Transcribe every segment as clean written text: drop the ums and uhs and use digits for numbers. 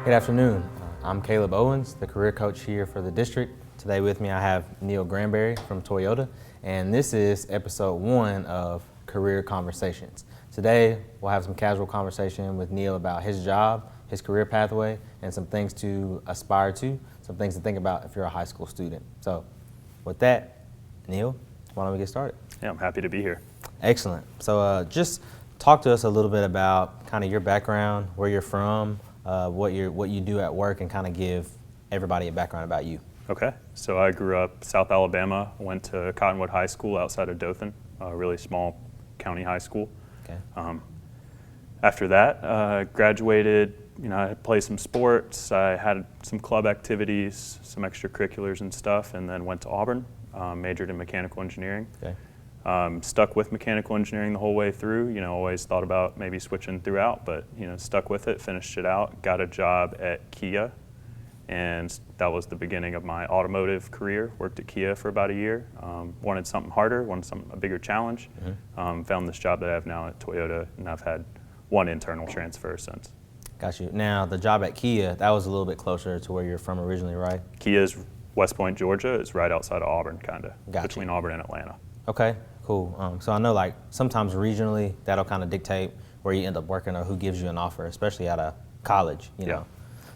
Good afternoon. I'm Kaleb Owens, the career coach here for the district. Today with me I have Neil Granberry from Toyota, and this is episode 1 of Career Conversations. Today we'll have some casual conversation with Neil about his job, his career pathway, and some things to aspire to, some things to think about if you're a high school student. So with that, Neil, why don't we get started? Yeah, I'm happy to be here. Excellent. So just talk to us a little bit about kind of your background, where you're from, what you do at work, and kind of give everybody a background about you. Okay, so I grew up South Alabama, went to Cottonwood High School outside of Dothan, a really small county high school. Okay. After that, graduated. I played some sports. I had some club activities, some extracurriculars and stuff, and then went to Auburn, majored in mechanical engineering. Okay. Stuck with mechanical engineering the whole way through. Always thought about maybe switching throughout, but stuck with it, finished it out, got a job at Kia, and that was the beginning of my automotive career. Worked at Kia for about a year. Wanted something harder, wanted a bigger challenge. Mm-hmm. Found this job that I have now at Toyota, and I've had one internal transfer since. Got you. Now, the job at Kia, that was a little bit closer to where you're from originally, right? Kia's West Point, Georgia. It's right outside of Auburn, kind of, Gotcha. between Auburn and Atlanta. Okay, cool. So I know like sometimes regionally that'll kind of dictate where you end up working or who gives you an offer, especially out of college, you know.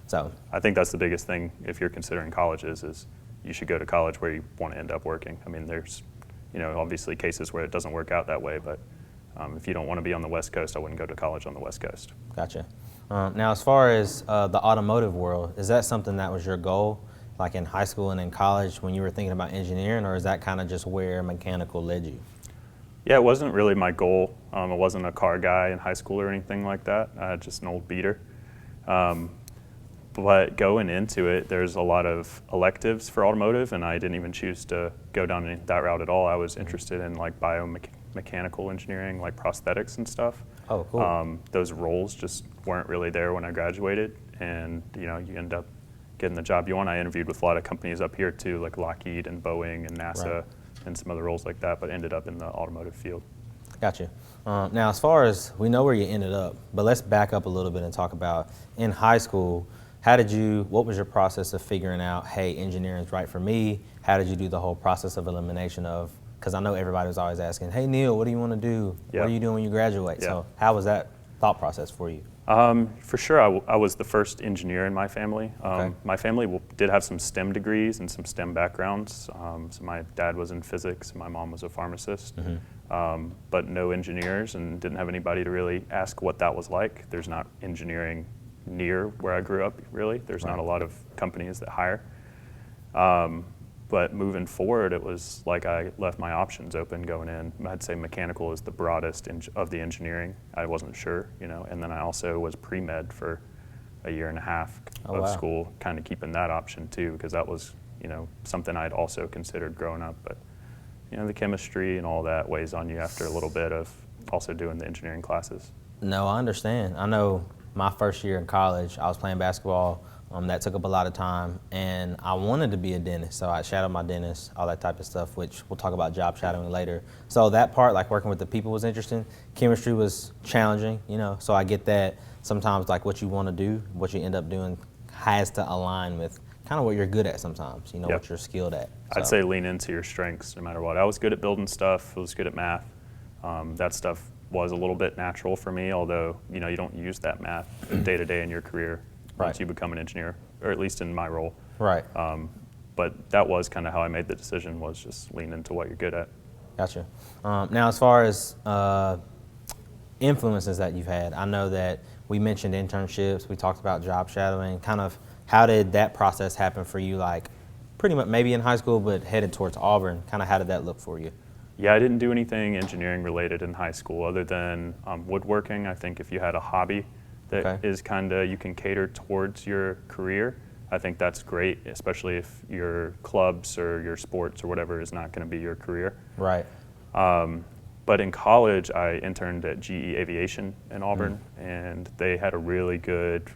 So I think that's the biggest thing if you're considering colleges is you should go to college where you want to end up working. I mean, there's, obviously cases where it doesn't work out that way, but if you don't want to be on the West Coast, I wouldn't go to college on the West Coast. Gotcha. Now, as far as the automotive world, is that something that was your goal, like in high school and in college when you were thinking about engineering, or is that kind of just where mechanical led you? Yeah, it wasn't really my goal. I wasn't a car guy in high school or anything like that. I had just an old beater. But going into it, there's a lot of electives for automotive, and I didn't even choose to go down that route at all. I was interested in like biomechanical engineering, like prosthetics and stuff. Oh, cool. Those roles just weren't really there when I graduated, and you end up getting the job you want. I interviewed with a lot of companies up here too, like Lockheed and Boeing and NASA, Right. and some other roles like that, but ended up in the automotive field. Gotcha. Now, as far as we know where you ended up, but let's back up a little bit and talk about in high school. What was your process of figuring out, hey, engineering's right for me? How did you do the whole process of elimination of, because I know everybody was always asking, hey, Neil, what do you want to do? Yeah. What are you doing when you graduate? Yeah. So how was that thought process for you? For sure, I was the first engineer in my family. Okay. My family did have some STEM degrees and some STEM backgrounds. So my dad was in physics, and my mom was a pharmacist, but no engineers, and didn't have anybody to really ask what that was like. There's not engineering near where I grew up, really. There's not a lot of companies that hire. But moving forward, it was like I left my options open going in. I'd say mechanical is the broadest of the engineering. I wasn't sure, and then I also was pre-med for a year and a half of school, kind of keeping that option too, because that was, something I'd also considered growing up. But, the chemistry and all that weighs on you after a little bit of also doing the engineering classes. No, I understand. I know my first year in college, I was playing basketball. That took up a lot of time, and I wanted to be a dentist, so I shadowed my dentist, all that type of stuff, which we'll talk about job shadowing later. So that part, like working with the people, was interesting. Chemistry was challenging, so I get that sometimes like what you want to do, what you end up doing has to align with kind of what you're good at sometimes, what you're skilled at. So. I'd say lean into your strengths no matter what. I was good at building stuff, I was good at math. That stuff was a little bit natural for me, although, you don't use that math day to day in your career. Once you become an engineer, or at least in my role. Right. But that was kind of how I made the decision, was just lean into what you're good at. Gotcha. Now, as far as influences that you've had, I know that we mentioned internships, we talked about job shadowing. Kind of how did that process happen for you, like pretty much maybe in high school, but headed towards Auburn? Kind of how did that look for you? Yeah, I didn't do anything engineering related in high school other than woodworking. I think if you had a hobby that is kind of, you can cater towards your career, I think that's great, especially if your clubs or your sports or whatever is not going to be your career. Right. But in college, I interned at GE Aviation in Auburn, and they had a really good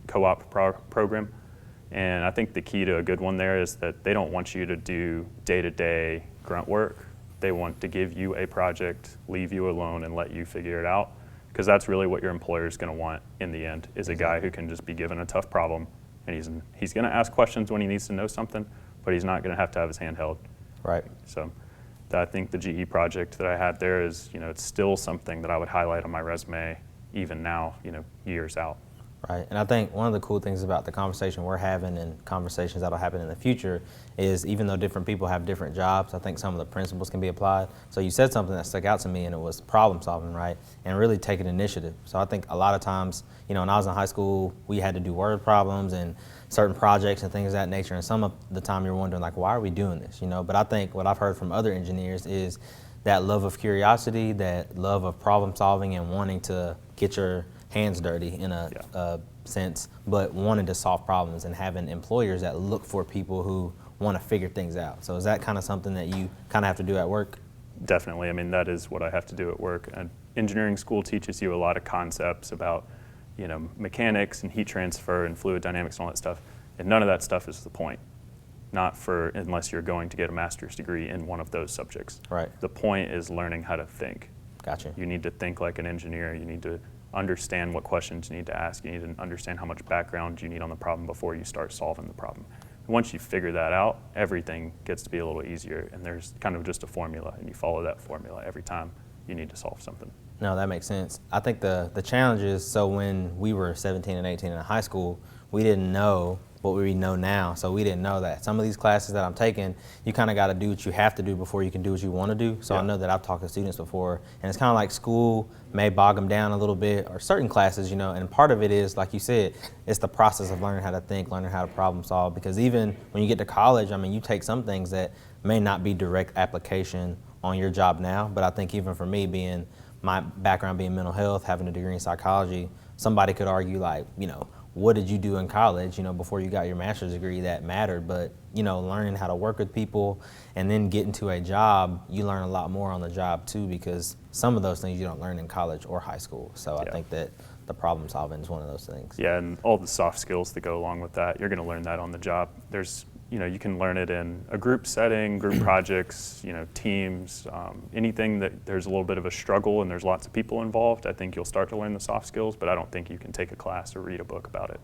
co-op program. And I think the key to a good one there is that they don't want you to do day-to-day grunt work. They want to give you a project, leave you alone, and let you figure it out. because that's really what your employer is going to want in the end, is a guy who can just be given a tough problem, and he's going to ask questions when he needs to know something, but he's not going to have his hand held. Right. So I think the GE project that I had there is, it's still something that I would highlight on my resume even now, years out. Right, and I think one of the cool things about the conversation we're having and conversations that'll happen in the future is even though different people have different jobs, I think some of the principles can be applied. So you said something that stuck out to me, and it was problem solving, right? And really taking initiative. So I think a lot of times, when I was in high school, we had to do word problems and certain projects and things of that nature, and some of the time you're wondering, like, why are we doing this, But I think what I've heard from other engineers is that love of curiosity, that love of problem solving and wanting to get your hands dirty in a sense, but wanting to solve problems and having employers that look for people who want to figure things out. So is that kind of something that you kind of have to do at work? Definitely. I mean, that is what I have to do at work. And engineering school teaches you a lot of concepts about, mechanics and heat transfer and fluid dynamics and all that stuff. And none of that stuff is the point. Unless you're going to get a master's degree in one of those subjects. Right. The point is learning how to think. Gotcha. You need to think like an engineer. You need to understand what questions you need to ask. You need to understand how much background you need on the problem before you start solving the problem. And once you figure that out, everything gets to be a little easier, and there's kind of just a formula, and you follow that formula every time you need to solve something. No, that makes sense. I think the challenge is, so when we were 17 and 18 in high school, we didn't know what we know now. So we didn't know that some of these classes that I'm taking, you kind of got to do what you have to do before you can do what you want to do. So I know that I've talked to students before, and it's kind of like school may bog them down a little bit, or certain classes, and part of it is, like you said, it's the process of learning how to think, learning how to problem solve, because even when you get to college, I mean, you take some things that may not be direct application on your job now, but I think even for me, my background being mental health, having a degree in psychology, somebody could argue like, what did you do in college, before you got your master's degree that mattered, but, learning how to work with people and then get into a job, you learn a lot more on the job too, because some of those things you don't learn in college or high school. So I think that the problem solving is one of those things. Yeah, and all the soft skills that go along with that, you're going to learn that on the job. There's, you can learn it in a group setting, group projects, teams, anything that there's a little bit of a struggle and there's lots of people involved. I think you'll start to learn the soft skills, but I don't think you can take a class or read a book about it.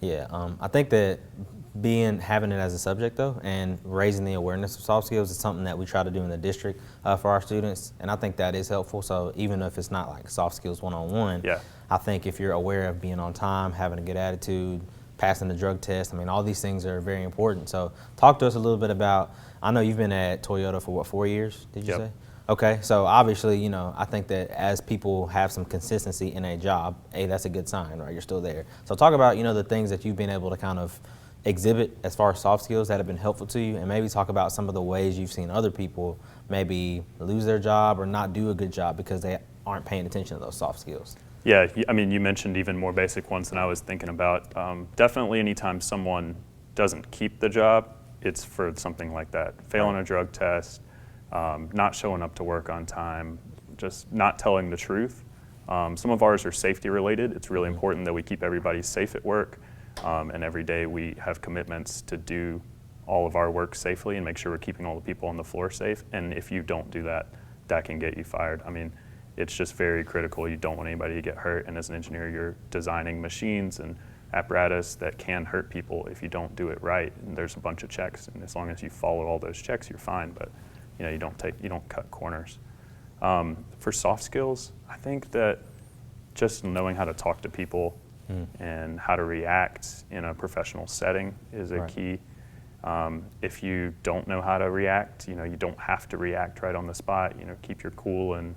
Yeah, I think that having it as a subject though, and raising the awareness of soft skills is something that we try to do in the district for our students, and I think that is helpful. So even if it's not like soft skills one-on-one, I think if you're aware of being on time, having a good attitude, passing the drug test, I mean, all these things are very important. So talk to us a little bit about, I know you've been at Toyota for 4 years, did you say? Okay, so obviously, I think that as people have some consistency in a job, that's a good sign, right? You're still there. So talk about, the things that you've been able to kind of exhibit as far as soft skills that have been helpful to you, and maybe talk about some of the ways you've seen other people maybe lose their job or not do a good job because they aren't paying attention to those soft skills. Yeah, I mean, you mentioned even more basic ones than I was thinking about. Definitely anytime someone doesn't keep the job, it's for something like that. Failing a drug test, not showing up to work on time, just not telling the truth. Some of ours are safety related. It's really important that we keep everybody safe at work, and every day we have commitments to do all of our work safely and make sure we're keeping all the people on the floor safe. And if you don't do that, that can get you fired. I mean, it's just very critical. You don't want anybody to get hurt, and as an engineer, you're designing machines and apparatus that can hurt people if you don't do it right. And there's a bunch of checks, and as long as you follow all those checks, you're fine. But you don't cut corners. For soft skills, I think that just knowing how to talk to people and how to react in a professional setting is a key. If you don't know how to react, you don't have to react right on the spot. Keep your cool and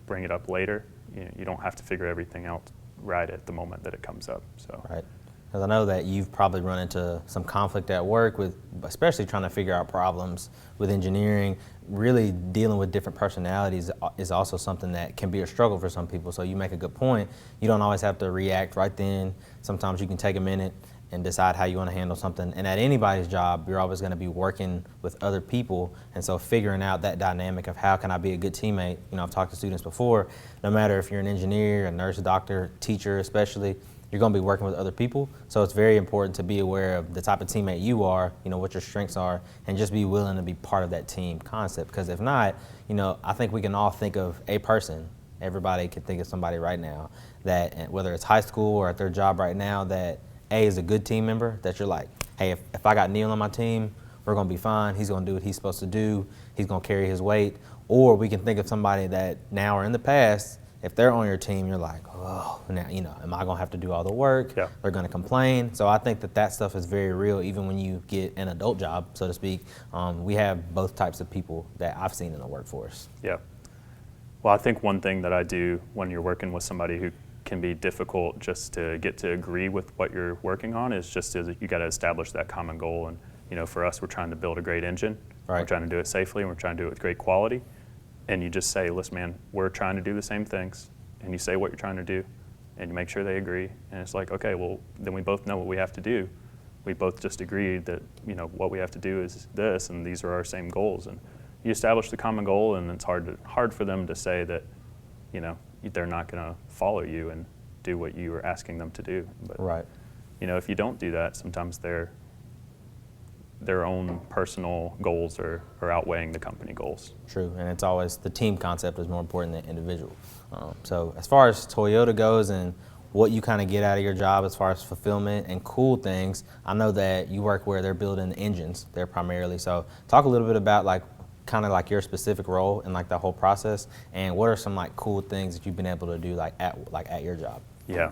bring it up later. You don't have to figure everything out right at the moment that it comes up. So. Right. Because I know that you've probably run into some conflict at work with, especially trying to figure out problems with engineering. Really dealing with different personalities is also something that can be a struggle for some people. So you make a good point. You don't always have to react right then. Sometimes you can take a minute and decide how you want to handle something. And at anybody's job, you're always going to be working with other people. And so figuring out that dynamic of how can I be a good teammate. I've talked to students before, no matter if you're an engineer, a nurse, a doctor, teacher especially, you're going to be working with other people. So it's very important to be aware of the type of teammate you are, what your strengths are, and just be willing to be part of that team concept. Because if not, I think we can all think of a person everybody can think of somebody right now that, whether it's high school or at their job right now, that is a good team member, that you're like, hey, if I got Neil on my team, we're going to be fine. He's going to do what he's supposed to do. He's going to carry his weight. Or we can think of somebody that now or in the past, if they're on your team, you're like, oh, now, am I going to have to do all the work? Yeah. They're going to complain. So I think that stuff is very real, even when you get an adult job, so to speak. We have both types of people that I've seen in the workforce. Yeah. Well, I think one thing that I do when you're working with somebody who can be difficult just to get to agree with what you're working on is just you got to establish that common goal. And, for us, we're trying to build a great engine. Right. We're trying to do it safely, and we're trying to do it with great quality. And you just say, listen, man, we're trying to do the same things. And you say what you're trying to do, and you make sure they agree. And it's like, okay, well, then we both know what we have to do. We both just agreed that, what we have to do is this, and these are our same goals. And you establish the common goal, and it's hard for them to say that, they're not going to follow you and do what you are asking them to do. But, right. If you don't do that, sometimes their own personal goals are outweighing the company goals. True, and it's always the team concept is more important than individual. So as far as Toyota goes and what you kind of get out of your job as far as fulfillment and cool things, I know that you work where they're building engines there primarily. So talk a little bit about kind of your specific role in the whole process, and what are some cool things that you've been able to do at your job? Yeah,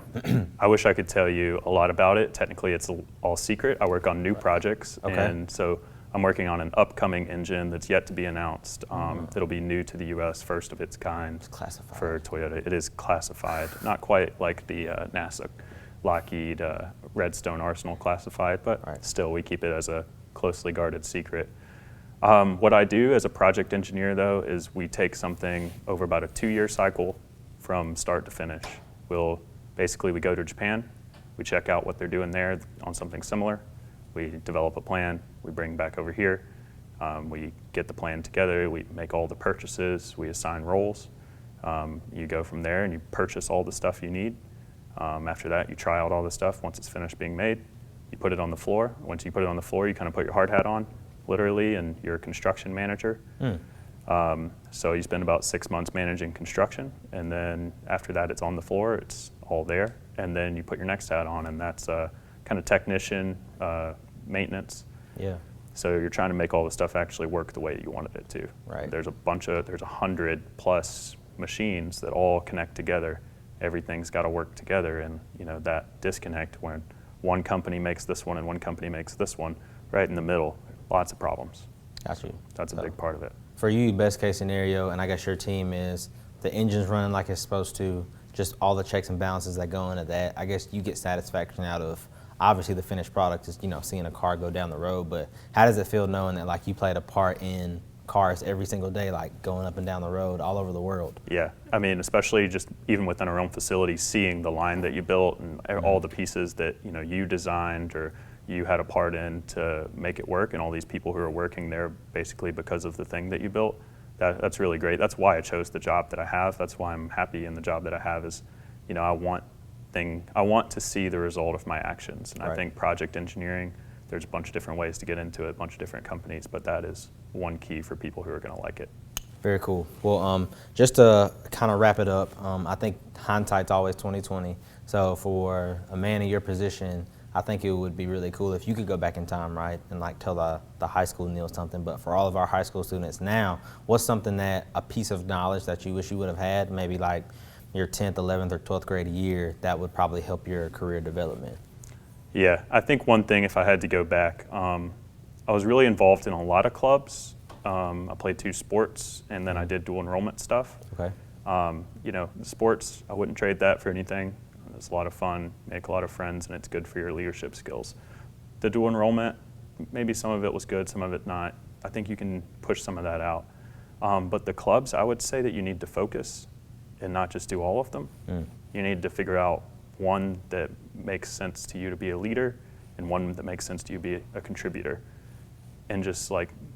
I wish I could tell you a lot about it. Technically, it's all secret. I work on new projects, and so I'm working on an upcoming engine that's yet to be announced. It'll be new to the U.S., first of its kind. It's classified. For Toyota. It is classified, not quite like the NASA, Lockheed, Redstone Arsenal classified, but still we keep it as a closely guarded secret. What I do as a project engineer, though, is we take something over about a 2-year cycle from start to finish. We go to Japan, we check out what they're doing there on something similar, we develop a plan, we bring back over here, we get the plan together, we make all the purchases, we assign roles. You go from there and you purchase all the stuff you need. After that, you try out all the stuff. Once it's finished being made, you put it on the floor. Once you put it on the floor, you kind of put your hard hat on, literally, and you're a construction manager. So you spend about 6 months managing construction, and then after that it's on the floor, it's all there, and then you put your next hat on, and that's kind of technician, maintenance. Yeah. So you're trying to make all the stuff actually work the way you wanted it to. Right. There's 100+ machines that all connect together. Everything's got to work together, and that disconnect when one company makes this one and one company makes this one, right in the middle, lots of problems. Got you. That's a big part of it. For you, best case scenario, and I guess your team is the engine's running like it's supposed to, just all the checks and balances that go into that. I guess you get satisfaction out of, obviously the finished product is, seeing a car go down the road, but how does it feel knowing that you played a part in cars every single day, going up and down the road all over the world? Yeah, I mean, especially just even within our own facility, seeing the line that you built and all the pieces that you designed or you had a part in to make it work, and all these people who are working there basically because of the thing that you built. That's really great. That's why I chose the job that I have. That's why I'm happy in the job that I have is, I want to see the result of my actions. And I think project engineering, there's a bunch of different ways to get into it, a bunch of different companies, but that is one key for people who are going to like it. Very cool. Well, just to kind of wrap it up, I think hindsight's always 20/20. So for a man in your position, I think it would be really cool if you could go back in time, right, and tell the high school Neil something. But for all of our high school students now, what's something a piece of knowledge that you wish you would have had, maybe your 10th, 11th, or 12th grade year, that would probably help your career development? Yeah, I think one thing, if I had to go back, I was really involved in a lot of clubs. I played 2 sports, and then I did dual enrollment stuff. Okay. The sports, I wouldn't trade that for anything. It's a lot of fun, make a lot of friends, and it's good for your leadership skills. The dual enrollment, maybe some of it was good, some of it not. I think you can push some of that out. But the clubs, I would say that you need to focus and not just do all of them. You need to figure out one that makes sense to you to be a leader and one that makes sense to you to be a contributor, and just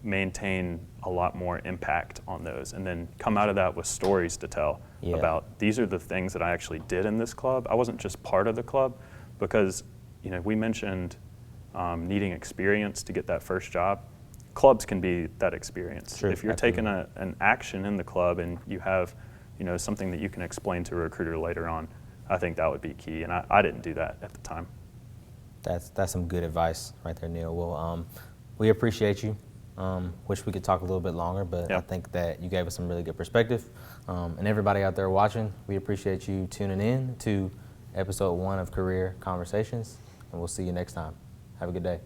maintain a lot more impact on those, and then come out of that with stories to tell about these are the things that I actually did in this club. I wasn't just part of the club, because we mentioned needing experience to get that first job. Clubs can be that experience. Sure, if you're absolutely. taking an action in the club and you have something that you can explain to a recruiter later on. I think that would be key, and I didn't do that at the time. That's some good advice right there, Neil. Well, we appreciate you. Wish we could talk a little bit longer, but I think that you gave us some really good perspective. And everybody out there watching, we appreciate you tuning in to episode 1 of Career Conversations, and we'll see you next time. Have a good day.